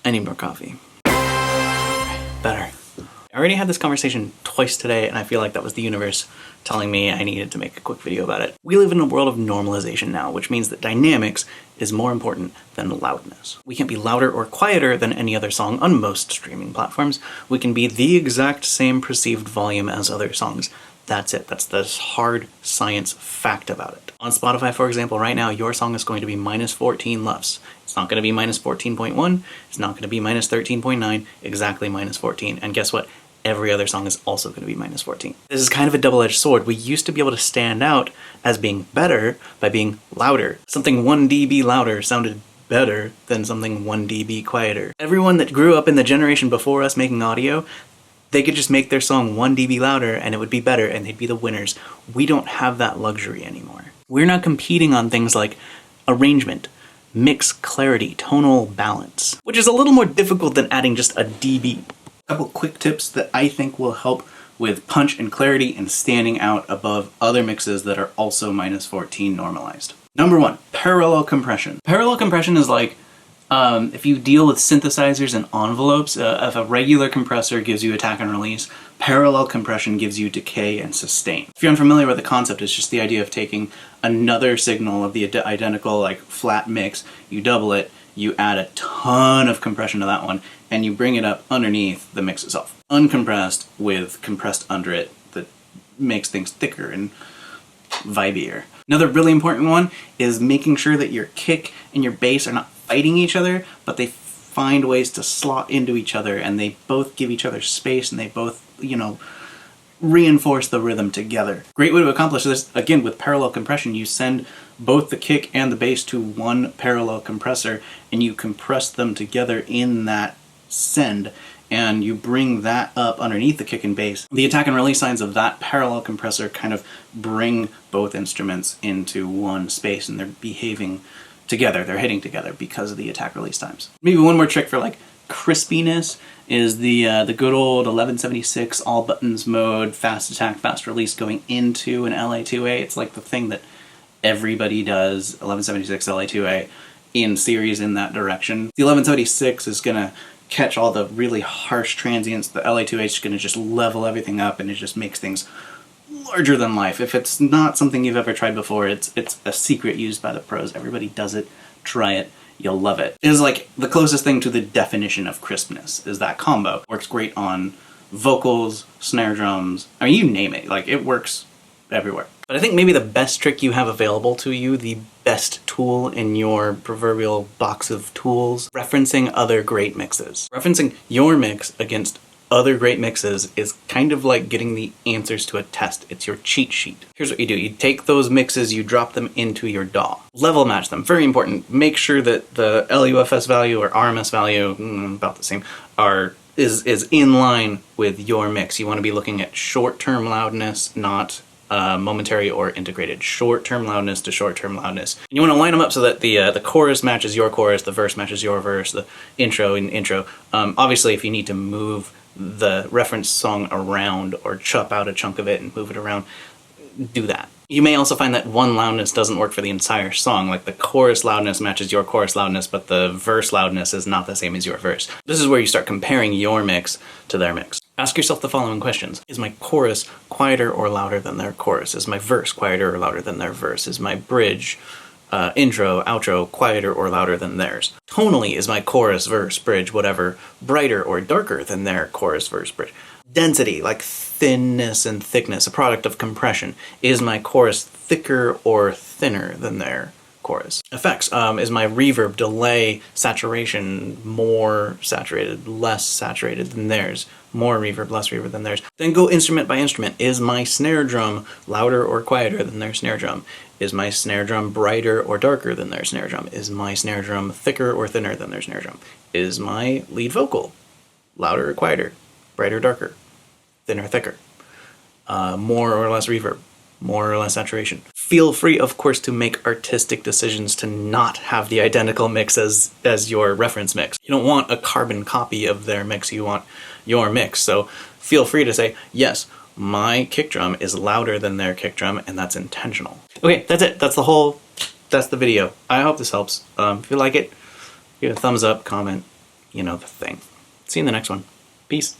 I need more coffee. Better. I already had this conversation twice today, and I feel like that was the universe telling me I needed to make a quick video about it. We live in a world of normalization now, which means that dynamics is more important than loudness. We can't be louder or quieter than any other song on most streaming platforms. We can be the exact same perceived volume as other songs. That's it. That's the hard science fact about it. On Spotify, for example, right now, your song is going to be minus 14 LUFS. It's not going to be minus 14.1. It's not going to be minus 13.9. Exactly minus 14. And guess what? Every other song is also going to be minus 14. This is kind of a double-edged sword. We used to be able to stand out as being better by being louder. Something 1 dB louder sounded better than something 1 dB quieter. Everyone that grew up in the generation before us making audio, they could just make their song 1 dB louder and it would be better and they'd be the winners. We don't have that luxury anymore. We're not competing on things like arrangement, mix clarity, tonal balance, which is a little more difficult than adding just a dB. A couple quick tips that I think will help with punch and clarity and standing out above other mixes that are also minus 14 normalized. Number one, parallel compression. Parallel compression is like if you deal with synthesizers and envelopes, if a regular compressor gives you attack and release, parallel compression gives you decay and sustain. If you're unfamiliar with the concept, it's just the idea of taking another signal of the identical like flat mix, you double it, you add a ton of compression to that one, and you bring it up underneath the mix itself. Uncompressed with compressed under it that makes things thicker and vibier. Another really important one is making sure that your kick and your bass are not fighting each other, but they find ways to slot into each other and they both give each other space and they both, reinforce the rhythm together. Great way to accomplish this, again, with parallel compression, you send both the kick and the bass to one parallel compressor and you compress them together in that send and you bring that up underneath the kick and bass. The attack and release signs of that parallel compressor kind of bring both instruments into one space and they're behaving together, they're hitting together because of the attack release times. Maybe one more trick for like crispiness is the good old 1176 all buttons mode, fast attack, fast release going into an LA2A. It's like the thing that everybody does, 1176 LA2A in series in that direction. The 1176 is gonna catch all the really harsh transients. The LA2A is gonna just level everything up and it just makes things larger than life. If it's not something you've ever tried before, it's a secret used by the pros. Everybody does it. Try it. You'll love it. It is like the closest thing to the definition of crispness is that combo. Works great on vocals, snare drums. I mean, you name it. Like, it works everywhere. But I think maybe the best trick you have available to you, the best tool in your proverbial box of tools, referencing other great mixes. Referencing your mix against other great mixes is kind of like getting the answers to a test. It's your cheat sheet. Here's what you do. You take those mixes, you drop them into your DAW. Level match them. Very important. Make sure that the LUFS value or RMS value, about the same, is in line with your mix. You want to be looking at short-term loudness, not momentary or integrated. Short-term loudness to short-term loudness. And you want to line them up so that the chorus matches your chorus, the verse matches your verse, the intro and intro. Obviously, if you need to move the reference song around or chop out a chunk of it and move it around, do that. You may also find that one loudness doesn't work for the entire song, like the chorus loudness matches your chorus loudness, but the verse loudness is not the same as your verse. This is where you start comparing your mix to their mix. Ask yourself the following questions. Is my chorus quieter or louder than their chorus? Is my verse quieter or louder than their verse? Is my bridge, intro, outro, quieter or louder than theirs? Tonally, is my chorus, verse, bridge, whatever, brighter or darker than their chorus, verse, bridge? Density, like thinness and thickness, a product of compression. Is my chorus thicker or thinner than their chorus? Effects, is my reverb, delay, saturation more saturated, less saturated than theirs? More reverb, less reverb than theirs. Then go instrument by instrument. Is my snare drum louder or quieter than their snare drum? Is my snare drum brighter or darker than their snare drum? Is my snare drum thicker or thinner than their snare drum? Is my lead vocal louder or quieter? Brighter or darker? Thinner or thicker? More or less reverb? More or less saturation? Feel free, of course, to make artistic decisions to not have the identical mix as your reference mix. You don't want a carbon copy of their mix, you want your mix. So feel free to say, yes, my kick drum is louder than their kick drum, and that's intentional. Okay, that's it. That's the video. I hope this helps. If you like it, give it a thumbs up, comment, you know the thing. See you in the next one. Peace.